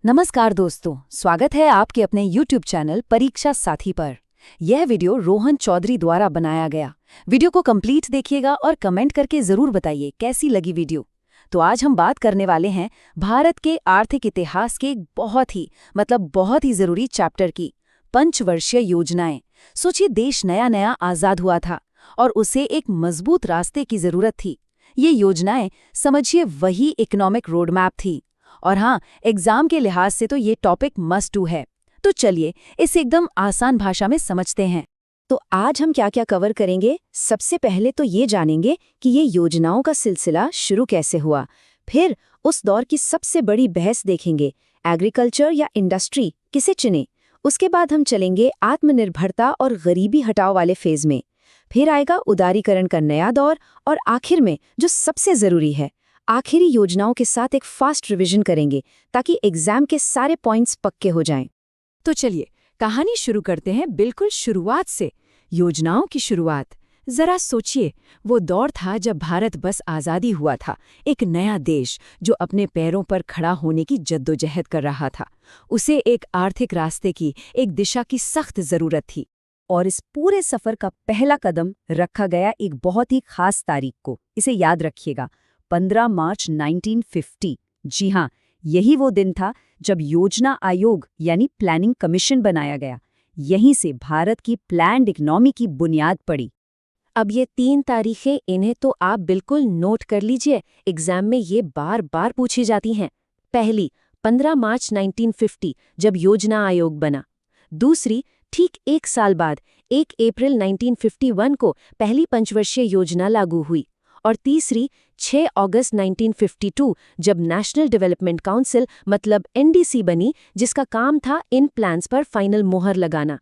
नमस्कार दोस्तों, स्वागत है आपके अपने YouTube चैनल परीक्षा साथी पर। यह वीडियो रोहन चौधरी द्वारा बनाया गया। वीडियो को कंप्लीट देखिएगा और कमेंट करके जरूर बताइए कैसी लगी वीडियो। तो आज हम बात करने वाले हैं भारत के आर्थिक इतिहास के एक बहुत ही जरूरी चैप्टर की, पंचवर्षीय योजनाएं। सोचिए, देश नया नया आजाद हुआ था और उसे एक मजबूत रास्ते की जरूरत थी। ये योजनाएं समझिए वही इकोनॉमिक रोड मैप थी। और हाँ, एग्जाम के लिहाज से तो ये टॉपिक मस्ट टू है। तो चलिए इसे एकदम आसान भाषा में समझते हैं। तो आज हम क्या क्या कवर करेंगे। सबसे पहले तो ये जानेंगे कि ये योजनाओं का सिलसिला शुरू कैसे हुआ। फिर उस दौर की सबसे बड़ी बहस देखेंगे, एग्रीकल्चर या इंडस्ट्री किसे चुने। उसके बाद हम चलेंगे आत्मनिर्भरता और गरीबी हटाओ वाले फेज में। फिर आएगा उदारीकरण का नया दौर और आखिर में जो सबसे जरूरी है, आखिरी योजनाओं के साथ एक फास्ट रिवीजन करेंगे ताकि एग्जाम के सारे पॉइंट्स पक्के हो जाएं। तो चलिए कहानी शुरू करते हैं बिल्कुल शुरुआत से। योजनाओं की शुरुआत। जरा सोचिए, वो दौर था जब भारत बस आज़ादी हुआ था, एक नया देश जो अपने पैरों पर खड़ा होने की जद्दोजहद कर रहा था। उसे एक आर्थिक रास्ते की, एक दिशा की सख्त जरूरत थी। और इस पूरे सफर का पहला कदम रखा गया एक बहुत ही खास तारीख को। इसे याद रखिएगा, 15 मार्च 1950। जी हाँ, यही वो दिन था जब योजना आयोग यानी प्लानिंग कमीशन बनाया गया। यहीं से भारत की प्लान्ड इकोनॉमी की बुनियाद पड़ी। अब ये 3 तारीखें, इन्हें तो आप बिल्कुल नोट कर लीजिए, एग्जाम में ये बार बार पूछी जाती हैं। पहली, 15 मार्च 1950 जब योजना आयोग बना। दूसरी, ठीक 1 साल बाद 1 अप्रैल 1951 को पहली पंचवर्षीय योजना लागू हुई। और तीसरी, 6 अगस्त 1952 जब नेशनल डेवलपमेंट काउंसिल मतलब एनडीसी बनी, जिसका काम था इन प्लान्स पर फाइनल मोहर लगाना।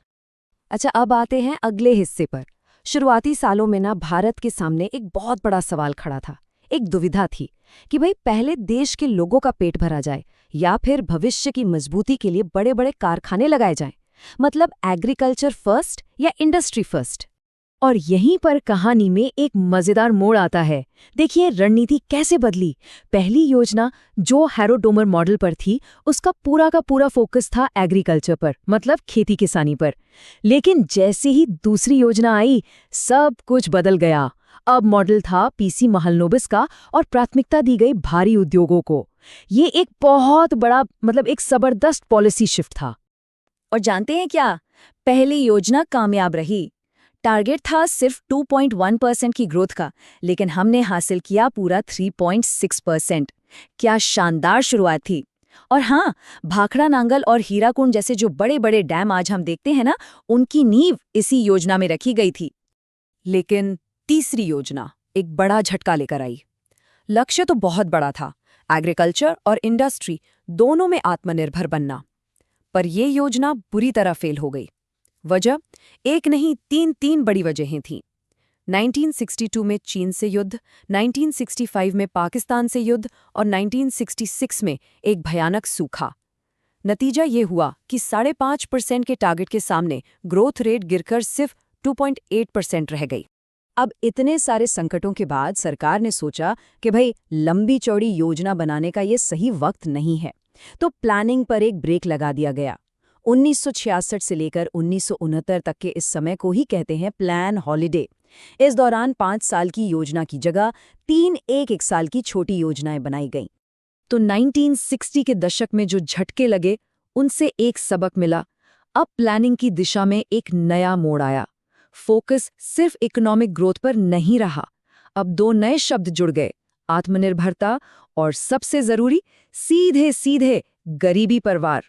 अच्छा, अब आते हैं अगले हिस्से पर। शुरुआती सालों में भारत के सामने एक बहुत बड़ा सवाल खड़ा था, एक दुविधा थी कि भाई पहले देश के लोगों का पेट भरा जाए या फिर भविष्य की मजबूती के लिए बड़े बड़े कारखाने लगाए जाएं। मतलब एग्रीकल्चर फर्स्ट या इंडस्ट्री फर्स्ट। और यहीं पर कहानी में एक मजेदार मोड़ आता है। देखिए रणनीति कैसे बदली। पहली योजना जो हैरोडोमर मॉडल पर थी, उसका पूरा का पूरा फोकस था एग्रीकल्चर पर, मतलब खेती किसानी पर। लेकिन जैसे ही दूसरी योजना आई, सब कुछ बदल गया। अब मॉडल था पीसी महलनोबिस का और प्राथमिकता दी गई भारी उद्योगों को। ये एक बहुत बड़ा एक जबरदस्त पॉलिसी शिफ्ट था। और जानते हैं क्या, पहली योजना कामयाब रही। टारगेट था सिर्फ 2.1% की ग्रोथ का, लेकिन हमने हासिल किया पूरा 3.6%। क्या शानदार शुरुआत थी। और हाँ, भाखड़ा नांगल और हीराकुंड जैसे जो बड़े बड़े डैम आज हम देखते हैं उनकी नींव इसी योजना में रखी गई थी। लेकिन तीसरी योजना एक बड़ा झटका लेकर आई। लक्ष्य तो बहुत बड़ा था, एग्रीकल्चर और इंडस्ट्री दोनों में आत्मनिर्भर बनना। पर यह योजना बुरी तरह फेल हो गई। वजह एक नहीं, तीन बड़ी वजहें थीं। 1962 में चीन से युद्ध, 1965 में पाकिस्तान से युद्ध और 1966 में एक भयानक सूखा। नतीजा ये हुआ कि 5.5% के टारगेट के सामने ग्रोथ रेट गिरकर सिर्फ 2.8% रह गई। अब इतने सारे संकटों के बाद सरकार ने सोचा कि भाई लंबी चौड़ी योजना बनाने का ये सही वक्त नहीं है, तो प्लानिंग पर एक ब्रेक लगा दिया गया। 1966 से लेकर 1969 तक के इस समय को ही कहते हैं प्लान हॉलिडे। इस दौरान 5 साल की योजना की जगह 3 एक साल की छोटी योजनाएं बनाई गईं। तो 1960 के दशक में जो झटके लगे, उनसे एक सबक मिला। अब प्लानिंग की दिशा में एक नया मोड़ आया। फोकस सिर्फ इकोनॉमिक ग्रोथ पर नहीं रहा। अब 2 नए शब्द जुड़ गए, आत्मनिर्भरता और सबसे जरूरी, सीधे सीधे गरीबी पर वार।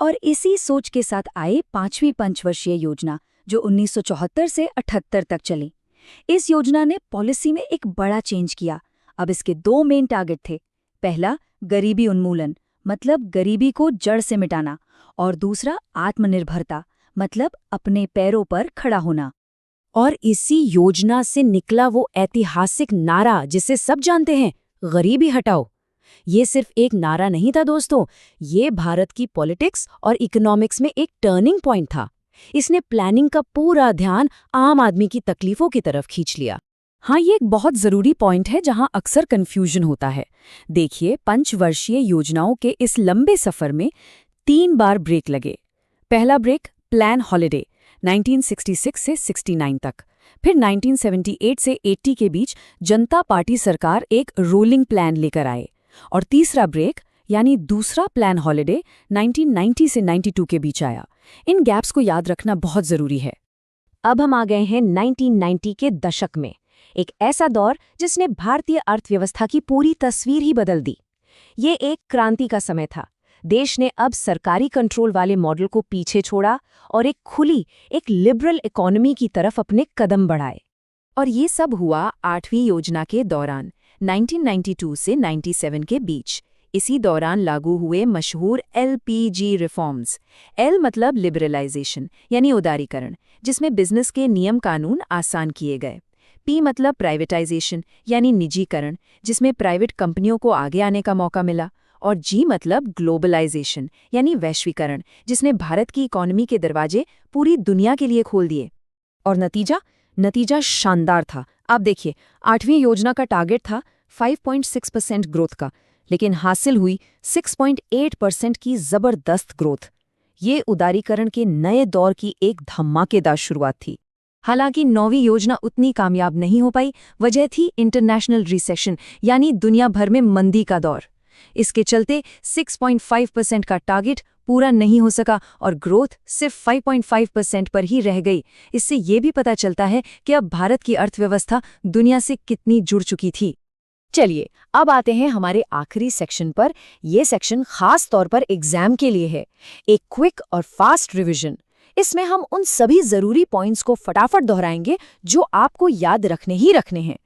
और इसी सोच के साथ आए 5वीं पंचवर्षीय योजना, जो 1974 से 78 तक चली। इस योजना ने पॉलिसी में एक बड़ा चेंज किया। अब इसके 2 मेन टारगेट थे। पहला, गरीबी उन्मूलन, मतलब गरीबी को जड़ से मिटाना। और दूसरा, आत्मनिर्भरता, मतलब अपने पैरों पर खड़ा होना। और इसी योजना से निकला वो ऐतिहासिक नारा जिसे सब जानते हैं, गरीबी हटाओ। ये सिर्फ एक नारा नहीं था दोस्तों, ये भारत की पॉलिटिक्स और इकोनॉमिक्स में एक टर्निंग पॉइंट था। इसने प्लानिंग का पूरा ध्यान आम आदमी की तकलीफों की तरफ खींच लिया। हाँ, ये एक बहुत ज़रूरी पॉइंट है जहाँ अक्सर कन्फ्यूजन होता है। देखिए, पंचवर्षीय योजनाओं के इस लंबे सफ़र में 3 बार ब्रेक लगे। पहला ब्रेक प्लान हॉलिडे 1966 से 69 तक। फिर 1978 से 80 के बीच जनता पार्टी सरकार एक रोलिंग प्लान लेकर आए। और तीसरा ब्रेक यानी दूसरा प्लान हॉलिडे 1990 से 92 के बीच आया। इन गैप्स को याद रखना बहुत ज़रूरी है। अब हम आ गए हैं 1990 के दशक में, एक ऐसा दौर जिसने भारतीय अर्थव्यवस्था की पूरी तस्वीर ही बदल दी। ये एक क्रांति का समय था। देश ने अब सरकारी कंट्रोल वाले मॉडल को पीछे छोड़ा और एक खुली, एक लिबरल इकोनॉमी की तरफ अपने कदम बढ़ाए। और ये सब हुआ 8वीं योजना के दौरान, 1992 से 97 के बीच। इसी दौरान लागू हुए मशहूर LPG रिफॉर्म्स। एल मतलब लिबरलाइजेशन यानी उदारीकरण, जिसमें बिजनेस के नियम कानून आसान किए गए। P मतलब प्राइवेटाइजेशन यानी निजीकरण, जिसमें प्राइवेट कंपनियों को आगे आने का मौका मिला। और G मतलब ग्लोबलाइजेशन यानी वैश्वीकरण, जिसने भारत की इकोनॉमी के दरवाजे पूरी दुनिया के लिए खोल दिए। और नतीजा शानदार था। आप देखिए, 8वीं योजना का टारगेट था 5.6% ग्रोथ का, लेकिन हासिल हुई 6.8% की जबरदस्त ग्रोथ। ये उदारीकरण के नए दौर की एक धमाकेदार शुरुआत थी। हालांकि 9वीं योजना उतनी कामयाब नहीं हो पाई। वजह थी इंटरनेशनल रिसेशन यानी दुनिया भर में मंदी का दौर। इसके चलते 6.5% का टारगेट पूरा नहीं हो सका और ग्रोथ सिर्फ 5.5% पर ही रह गई। इससे ये भी पता चलता है कि अब भारत की अर्थव्यवस्था दुनिया से कितनी जुड़ चुकी थी। चलिए, अब आते हैं हमारे आखिरी सेक्शन पर। यह सेक्शन खास तौर पर एग्जाम के लिए है, एक क्विक और फास्ट रिवीजन। इसमें हम उन सभी जरूरी पॉइंट्स को फटाफट दोहराएंगे जो आपको याद रखने ही रखने हैं।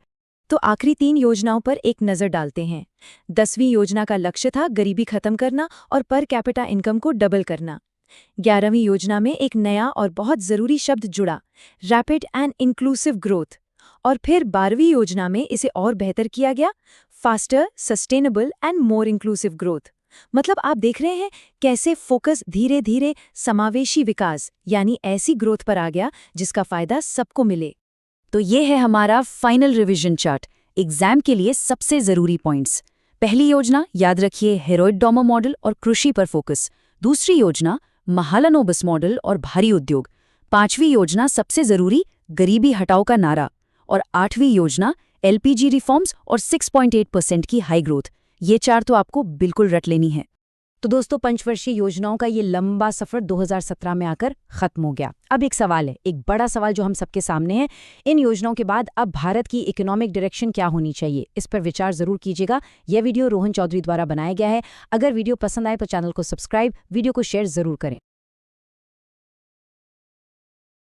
तो आखिरी 3 योजनाओं पर एक नज़र डालते हैं। 10वीं योजना का लक्ष्य था गरीबी खत्म करना और पर कैपिटा इनकम को डबल करना। 11वीं योजना में एक नया और बहुत ज़रूरी शब्द जुड़ा, रैपिड एंड इंक्लूसिव ग्रोथ। और फिर 12वीं योजना में इसे और बेहतर किया गया, faster, sustainable and more inclusive growth. मतलब आप देख रहे हैं कैसे फोकस धीरे धीरे समावेशी विकास यानी ऐसी ग्रोथ पर आ गया जिसका फायदा सबको मिले। तो ये है हमारा फाइनल रिवीजन चार्ट, एग्जाम के लिए सबसे जरूरी पॉइंट्स। पहली योजना याद रखिए, हेरोइड डोमो मॉडल और कृषि पर फोकस। दूसरी योजना महालनोबिस मॉडल और भारी उद्योग। 5वीं योजना सबसे जरूरी, गरीबी हटाओ का नारा। और 8वीं योजना LPG रिफॉर्म्स और 6.8% की हाई ग्रोथ। ये 4 तो आपको बिल्कुल रट लेनी है। तो दोस्तों, पंचवर्षीय योजनाओं का ये लंबा सफर 2017 में आकर खत्म हो गया। अब एक सवाल है, एक बड़ा सवाल जो हम सबके सामने है। इन योजनाओं के बाद अब भारत की इकोनॉमिक डायरेक्शन क्या होनी चाहिए, इस पर विचार जरूर कीजिएगा। यह वीडियो रोहन चौधरी द्वारा बनाया गया है। अगर वीडियो पसंद आए तो चैनल को सब्सक्राइब, वीडियो को शेयर जरूर करें।